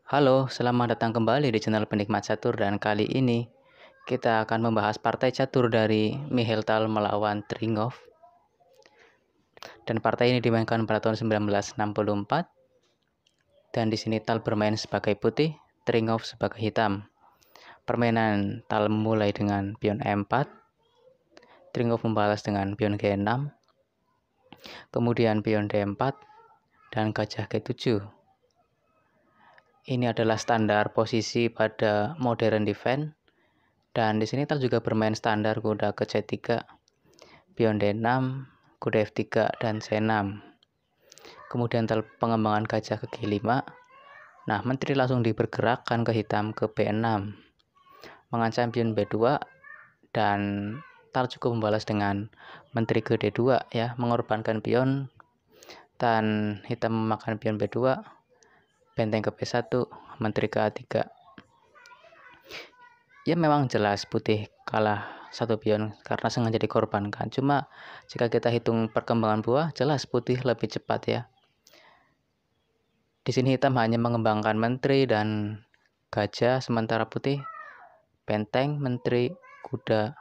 Halo, selamat datang kembali di channel Penikmat Catur dan kali ini kita akan membahas partai catur dari Michael Tal melawan Tringov. Dan partai ini dimainkan pada tahun 1964. Dan di sini Tal bermain sebagai putih, Tringov sebagai hitam. Permainan Tal mulai dengan pion E4, Tringov membalas dengan pion G6, kemudian pion D4 dan gajah G7. Ini adalah standar posisi pada modern defense. Dan di sini Tal juga bermain standar kuda ke C3, pion D6, kuda F3 dan C6. Kemudian Tal pengembangan gajah ke G5. Nah, menteri langsung dipergerakkan ke hitam ke B6. Mengancam pion B2 dan Tal cukup membalas dengan menteri ke D2 ya, mengorbankan pion dan hitam memakan pion B2, benteng ke B1, menteri ke A3. Ya memang jelas putih kalah satu pion karena sengaja dikorbankan. Cuma jika kita hitung perkembangan buah, jelas putih lebih cepat ya. Di sini hitam hanya mengembangkan menteri dan gajah, sementara putih benteng, menteri, kuda,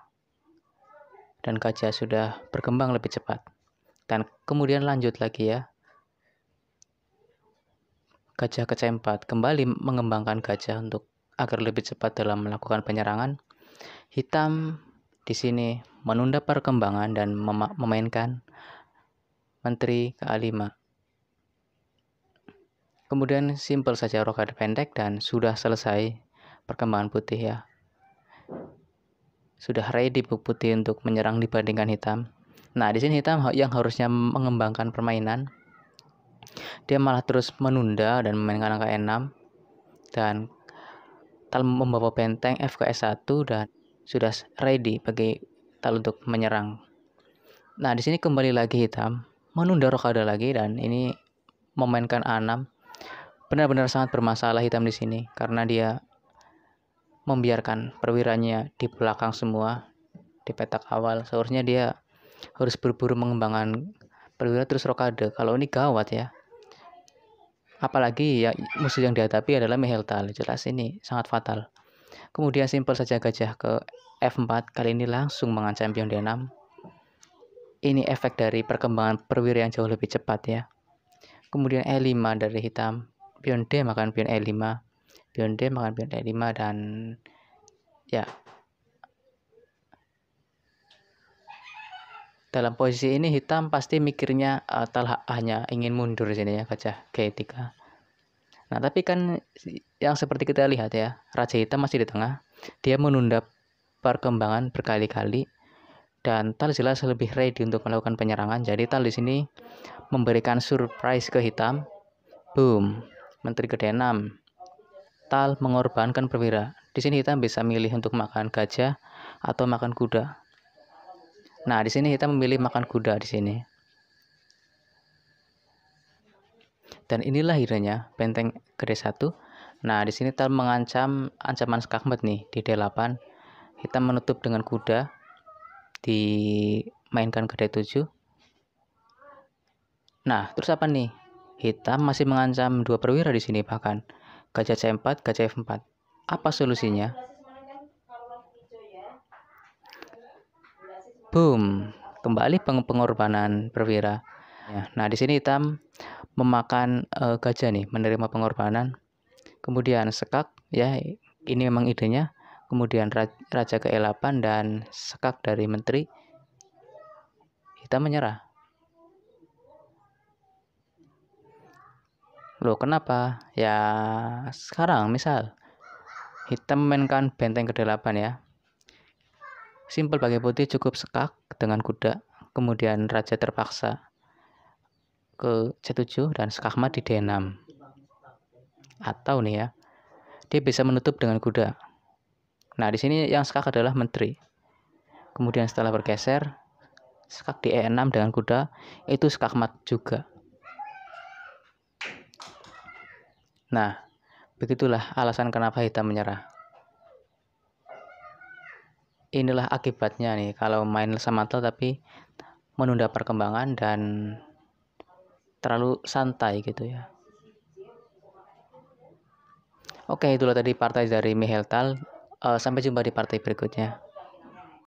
dan gajah sudah berkembang lebih cepat. Dan kemudian lanjut lagi ya. Gajah ke C4 kembali mengembangkan gajah untuk agar lebih cepat dalam melakukan penyerangan. Hitam di sini menunda perkembangan dan memainkan menteri ke A5. Kemudian simpel saja rokade pendek dan sudah selesai perkembangan putih ya. Sudah ready putih untuk menyerang dibandingkan hitam. Nah, di sini hitam yang harusnya mengembangkan permainan, dia malah terus menunda dan memainkan angka E6 dan Tal membawa benteng F ke S1 dan sudah ready bagi Tal untuk menyerang. Nah, di sini kembali lagi hitam menunda rokade lagi dan ini memainkan A6. Benar-benar sangat bermasalah hitam di sini karena dia membiarkan perwiranya di belakang semua di petak awal. Seharusnya dia harus berburu mengembangkan perwira terus rokade. Kalau ini gawat ya. Apalagi ya musuh yang dihadapi adalah Michael Tal. Jelas ini sangat fatal. Kemudian simpel saja gajah ke F4. Kali ini langsung mengancam pion D6. Ini efek dari perkembangan perwira yang jauh lebih cepat ya. Kemudian E5 dari hitam. Pion D makan pion E5. Pion D makan pion E5 dan ya. Dalam posisi ini hitam pasti mikirnya Tal hanya ingin mundur di sini ya, gajah G3. Nah, tapi kan yang seperti kita lihat ya, Raja Hitam masih di tengah. Dia menunda perkembangan berkali-kali dan Tal jelas lebih ready untuk melakukan penyerangan. Jadi Tal di sini memberikan surprise ke hitam. Boom, menteri ke D6. Tal mengorbankan perwira. Di sini hitam bisa milih untuk makan gajah atau makan kuda. Nah, di sini hitam memilih makan kuda di sini. Dan inilah akhirnya benteng ke D1. Nah, di sini Tal mengancam ancaman skakmat nih di D8. Hitam menutup dengan kuda, dimainkan ke D7. Nah, terus apa nih? Hitam masih mengancam dua perwira di sini bahkan. Gajah C4, gajah F4. Apa solusinya? Boom, kembali pengorbanan perwira. Nah, di sini hitam memakan gajah nih, menerima pengorbanan. Kemudian sekak ya, ini memang idenya. Kemudian raja ke E8 dan sekak dari menteri. Hitam menyerah. Loh, kenapa? Ya, sekarang misal hitam memainkan benteng ke 8 ya. Simpel bagi putih cukup sekak dengan kuda. Kemudian raja terpaksa ke C7 dan skakmat di D6. Atau nih ya, dia bisa menutup dengan kuda. Nah, di sini yang skak adalah menteri. Kemudian setelah bergeser, skak di E6 dengan kuda, itu skakmat juga. Nah, begitulah alasan kenapa hitam menyerah. Inilah akibatnya nih kalau main sama Tal tapi menunda perkembangan dan terlalu santai gitu ya. Oke, itulah tadi partai dari Miheltal. Sampai jumpa di partai berikutnya.